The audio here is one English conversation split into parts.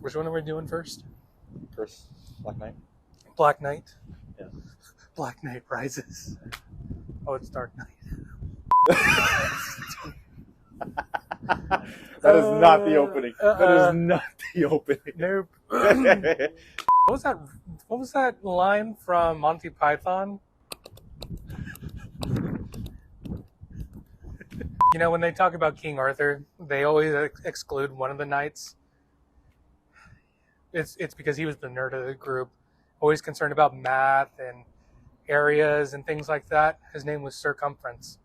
Which one are we doing first? First, Black Knight. Black Knight? Yeah. Black Knight Rises. Oh, it's Dark Knight. That is not the opening. That is not the opening. Nope. What was that line from Monty Python? You know, when they talk about King Arthur, they always exclude one of the knights. It's because he was the nerd of the group, always concerned about math and areas and things like that. His name was Circumference.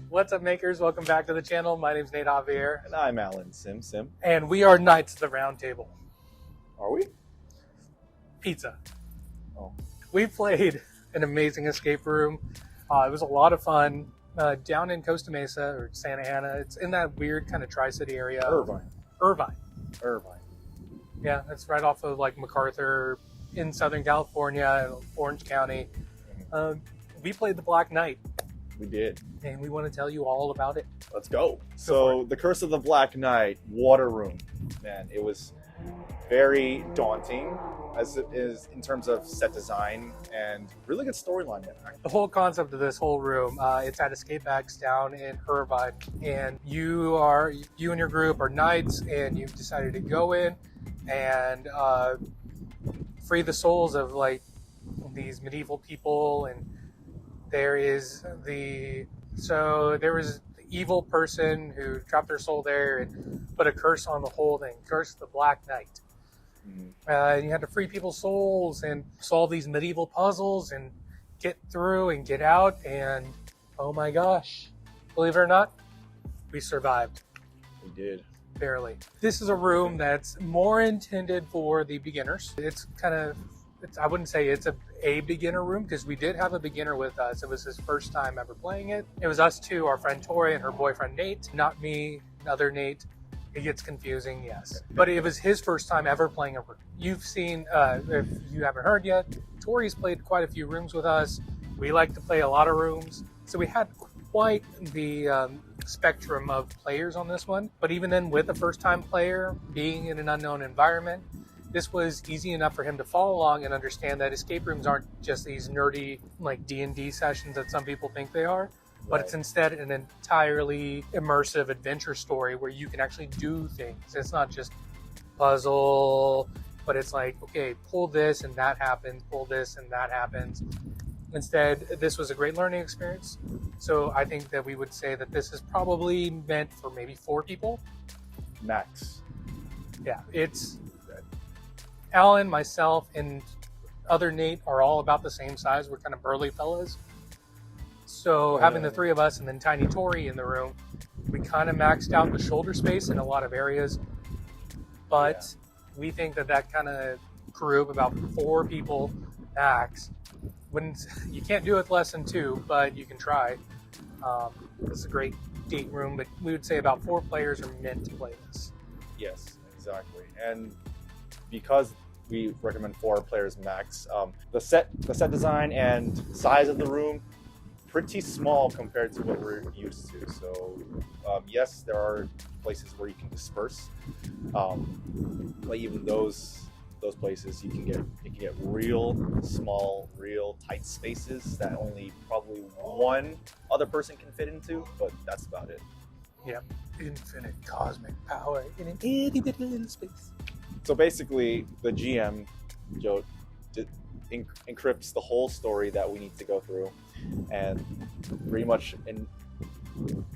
What's up, makers? Welcome back to the channel. My name's Nate Javier. And I'm Alan Sim. And we are Knights of the Round Table. Are we? Pizza. Oh. We played an amazing escape room. It was a lot of fun. Down in Costa Mesa or Santa Ana. It's in that weird kind of Tri-City area. Irvine. Yeah, it's right off of like MacArthur in Southern California, Orange County. We played the Black Knight. We did. And we want to tell you all about it. Let's go. So, The Curse of the Black Knight, Water Room. Man, it was very daunting as it is in terms of set design and really good storyline. The whole concept of this whole room, it's at EscapeX down in Irvine, and you and your group are knights, and you've decided to go in and free the souls of like these medieval people. And there was the evil person who dropped their soul there and put a curse on the whole thing, cursed the Black Knight. And you had to free people's souls and solve these medieval puzzles and get through and get out. And oh my gosh, believe it or not, we survived. We did. Barely. This is a room that's more intended for the beginners. I wouldn't say it's a beginner room, because we did have a beginner with us. It was his first time ever playing it. It was us two, our friend Tori and her boyfriend Nate, not me, another Nate. It gets confusing, yes. But it was his first time ever playing a room. You've seen, if you haven't heard yet, Tori's played quite a few rooms with us. We like to play a lot of rooms. So we had quite the spectrum of players on this one. But even then, with a first-time player being in an unknown environment, this was easy enough for him to follow along and understand that escape rooms aren't just these nerdy like D&D sessions that some people think they are. But it's instead an entirely immersive adventure story where you can actually do things. It's not just puzzle, but it's like, okay, pull this and that happens, pull this and that happens. Instead, this was a great learning experience. So I think that we would say that this is probably meant for maybe 4 people. Max. Yeah, it's Alan, myself, and other Nate are all about the same size. We're kind of burly fellas. So having the 3 of us and then tiny Tori in the room, we kind of maxed out the shoulder space in a lot of areas. But we think that kind of group, about 4 people max, you can't do it with less than 2, but you can try. It's a great date room, but we would say about 4 players are meant to play this. Yes, exactly. And because we recommend 4 players max, the set design and size of the room, pretty small compared to what we're used to. So yes, there are places where you can disperse, but even those places you can get real small, real tight spaces that only probably 1 other person can fit into, but that's about it. Yep, infinite cosmic power in an itty bitty little space. So basically, the GM, Joe, encrypts the whole story that we need to go through, and pretty much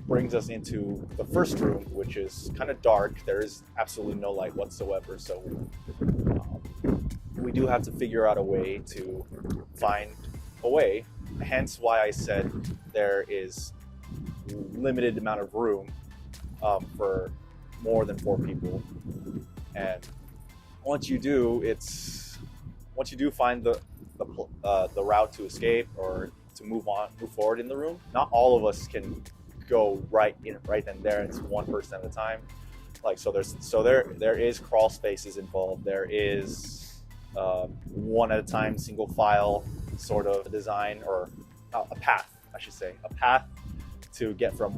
brings us into the first room, which is kind of dark. There is absolutely no light whatsoever, so we do have to figure out a way to find a way. Hence why I said there is limited amount of room for more than 4 people. And once you do find the route to escape or to move forward in the room, not all of us can go right then there. It's 1 person at a time. There is crawl spaces involved. There is 1 at a time single file sort of design, or a path, I should say, a path to get from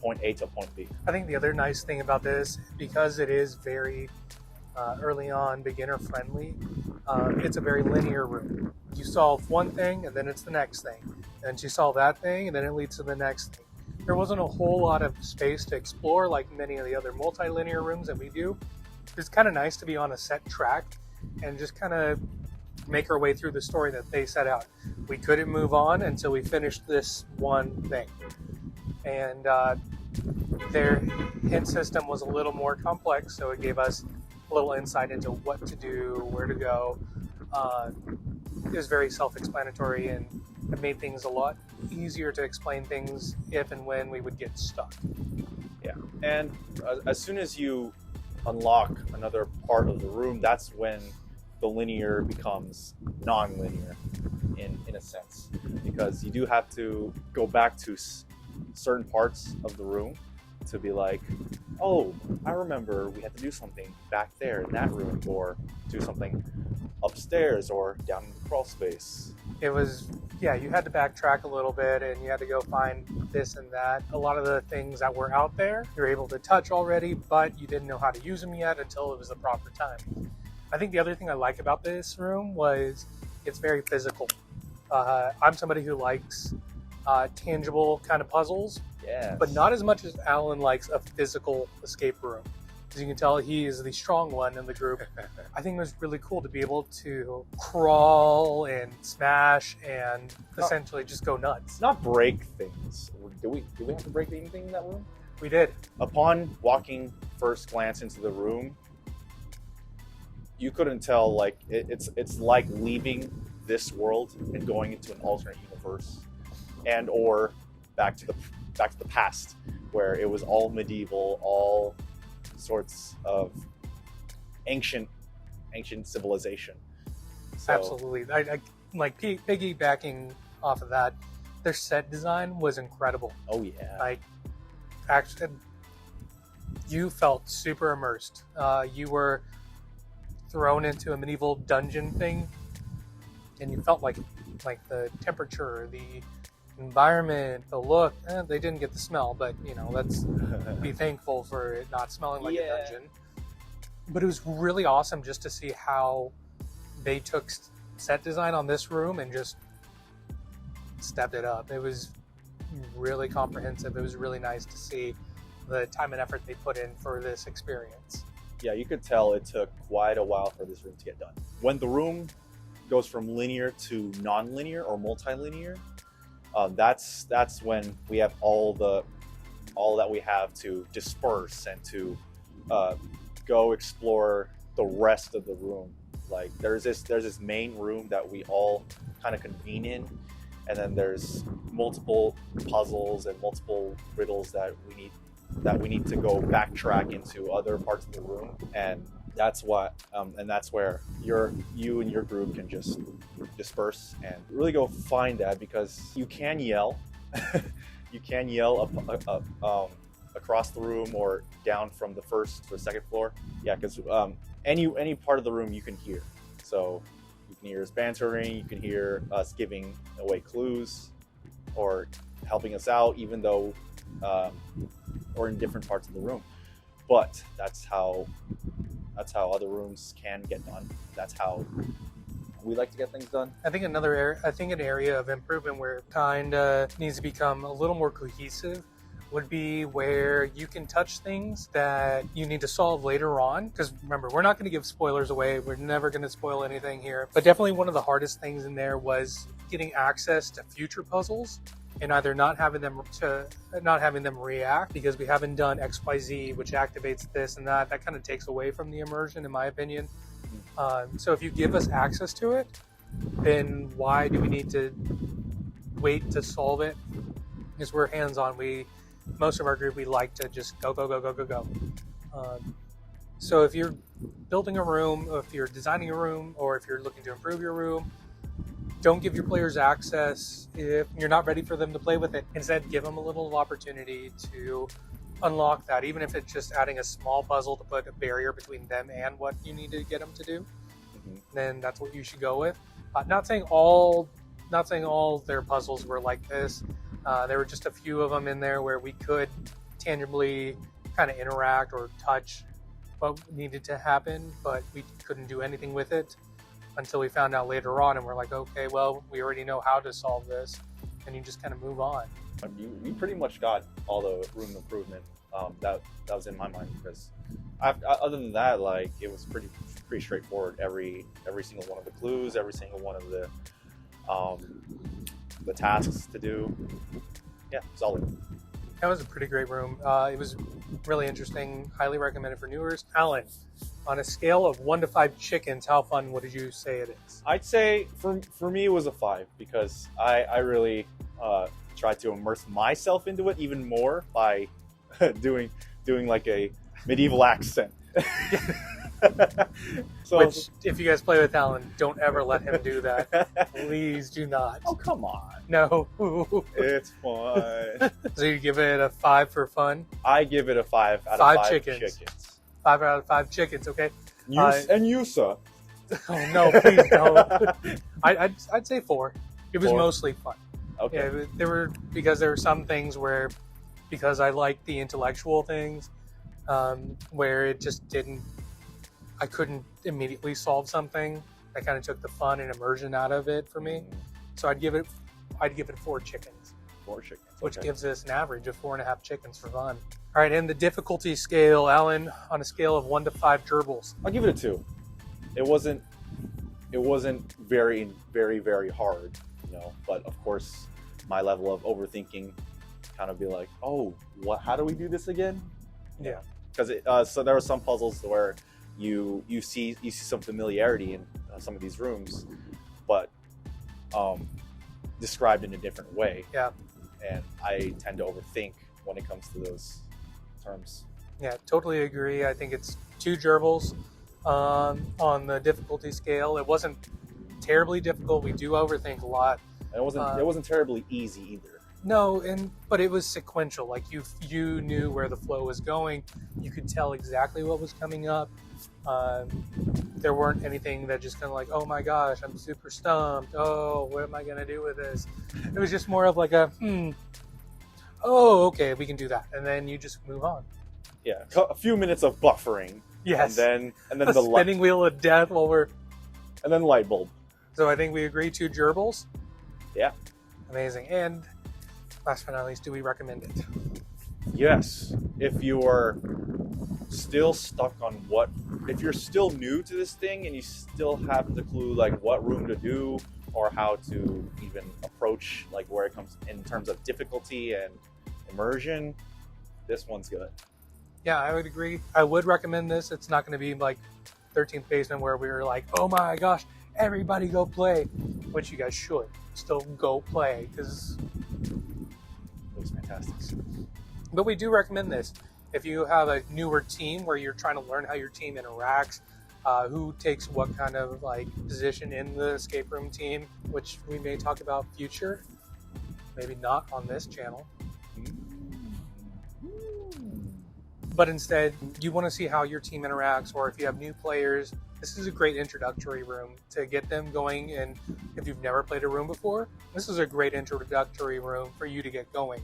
point A to point B. I think the other nice thing about this, because it is very early on beginner friendly, it's a very linear room. You solve one thing and then it's the next thing, and you solve that thing and then it leads to the next thing. There wasn't a whole lot of space to explore like many of the other multi-linear rooms that we do. It's kind of nice to be on a set track and just kind of make our way through the story that they set out. We couldn't move on until we finished this one thing. And their hint system was a little more complex, so it gave us a little insight into what to do, where to go. It was very self-explanatory, and it made things a lot easier to explain things if and when we would get stuck. Yeah, and as soon as you unlock another part of the room, that's when the linear becomes non-linear in a sense, because you do have to go back to certain parts of the room to be like, oh, I remember we had to do something back there in that room, or do something upstairs or down in the crawl space. It was, yeah, you had to backtrack a little bit and you had to go find this and that. A lot of the things that were out there, you're able to touch already, but you didn't know how to use them yet until it was the proper time. I think the other thing I like about this room was it's very physical. I'm somebody who likes tangible kind of puzzles, yes, but not as much as Alan likes a physical escape room. As you can tell, he is the strong one in the group. I think it was really cool to be able to crawl and smash and essentially just go nuts. Not break things. Do we have to break anything in that room? We did. Upon walking first glance into the room, you couldn't tell, like it's like leaving this world and going into an alternate universe, and or back to the past, where it was all medieval, all sorts of ancient civilization. So, absolutely. I like piggybacking off of that. Their set design was incredible. oh yeah, Like, actually, you felt super immersed. You were thrown into a medieval dungeon thing, and you felt like the temperature, the environment, the look. They didn't get the smell, but let's be thankful for it not smelling like a dungeon. But it was really awesome just to see how they took set design on this room and just stepped it up. It was really comprehensive. It was really nice to see the time and effort they put in for this experience. Yeah, you could tell it took quite a while for this room to get done. When the room goes from linear to non-linear or multi-linear, that's when we have all that we have to disperse and to go explore the rest of the room. Like there's this main room that we all kind of convene in, and then there's multiple puzzles and multiple riddles that we need to go backtrack into other parts of the room, and that's where you and your group can just disperse and really go find that, because you can yell across the room or down from the first to the second floor. Yeah, because any part of the room you can hear. So you can hear us bantering, you can hear us giving away clues or helping us out, even though or in different parts of the room. But that's how other rooms can get done. That's how we like to get things done. I think an area of improvement where it kind of needs to become a little more cohesive would be where you can touch things that you need to solve later on. Because remember, we're not going to give spoilers away. We're never going to spoil anything here. But definitely one of the hardest things in there was getting access to future puzzles and either not having them react because we haven't done XYZ, which activates this and that. That kind of takes away from the immersion, in my opinion. So if you give us access to it, then why do we need to wait to solve it? Because we're hands-on. Most of our group, we like to just go. So if you're building a room, or if you're designing a room, or if you're looking to improve your room, don't give your players access if you're not ready for them to play with it. Instead, give them a little opportunity to unlock that, even if it's just adding a small puzzle to put a barrier between them and what you need to get them to do. Then that's what you should go with. Not saying all not saying all their puzzles were like this. There were just a few of them in there where we could tangibly kind of interact or touch what needed to happen, but we couldn't do anything with it until we found out later on, and we're like, okay, well, we already know how to solve this, and you just kind of move on. You pretty much got all the room improvement that was in my mind, because other than that, like, it was pretty straightforward. Every single one of the clues, every single one of the tasks to do, yeah, solid. That was a pretty great room. It was really interesting. Highly recommended for newers. Alan, on a scale of 1 to 5 chickens, how fun would you say it is? I'd say for me it was a 5, because I really tried to immerse myself into it even more by doing like a medieval accent. So, which, if you guys play with Alan, don't ever let him do that. Please do not. Oh, come on. No. It's fun. So you give it a 5 for fun? I give it a 5 out of 5 chickens. 5 out of 5 chickens, okay? And you, sir? Oh, no, please don't. I'd say 4. It was 4? Mostly fun. Okay. Yeah, there were some things where, because I liked the intellectual things, where it just I couldn't immediately solve something. That kind of took the fun and immersion out of it for me. So I'd give it 4 chickens. 4 chickens. Which okay. gives us an average of 4.5 chickens for fun. All right, and the difficulty scale, Alan, on a scale of 1 to 5 gerbils. I'll give it a 2. It wasn't very, very, very hard, but of course my level of overthinking kind of be like, oh, how do we do this again? Yeah. Because so there were some puzzles where you see some familiarity in some of these rooms, but described in a different way. Yeah. And I tend to overthink when it comes to those terms. Yeah, totally agree. I think it's 2 gerbils on the difficulty scale. It wasn't terribly difficult. We do overthink a lot. And it wasn't terribly easy either. No, but it was sequential. Like you knew where the flow was going. You could tell exactly what was coming up. There weren't anything that just kind of like, oh my gosh, I'm super stumped. Oh, what am I going to do with this? It was just more of like oh, okay, we can do that. And then you just move on. Yeah, a few minutes of buffering. Yes. And then the spinning wheel of death and then light bulb. So I think we agree 2 gerbils. Yeah. Amazing. And last but not least, do we recommend it? Yes. If you are still stuck on if you're still new to this thing and you still haven't a clue like what room to do or how to even approach like where it comes in terms of difficulty and immersion, this one's good. Yeah, I would agree. I would recommend this. It's not going to be like 13th Basement where we were like, oh my gosh, everybody go play, which you guys should still go play because it was fantastic. But we do recommend this. If you have a newer team where you're trying to learn how your team interacts, who takes what kind of like position in the escape room team, which we may talk about future, maybe not on this channel. But instead, you want to see how your team interacts, or if you have new players, this is a great introductory room to get them going. And if you've never played a room before, this is a great introductory room for you to get going.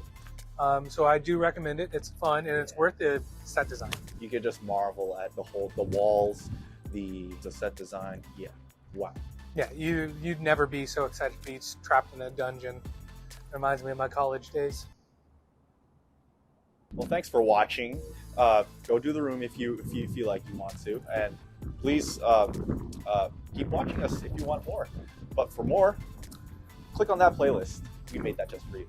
So I do recommend it. It's fun and it's worth the set design. You could just marvel at the walls, the set design. Yeah, wow. Yeah, you'd never be so excited to be trapped in a dungeon. It reminds me of my college days. Well, thanks for watching. Go do the room if you feel like you want to, and please keep watching us if you want more. But for more, click on that playlist. We made that just for you.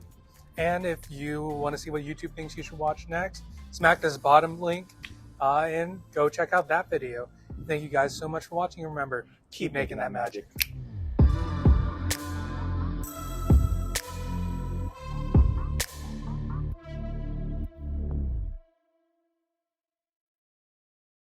And if you want to see what YouTube thinks you should watch next, smack this bottom link and go check out that video. Thank you guys so much for watching. And remember, keep making that magic.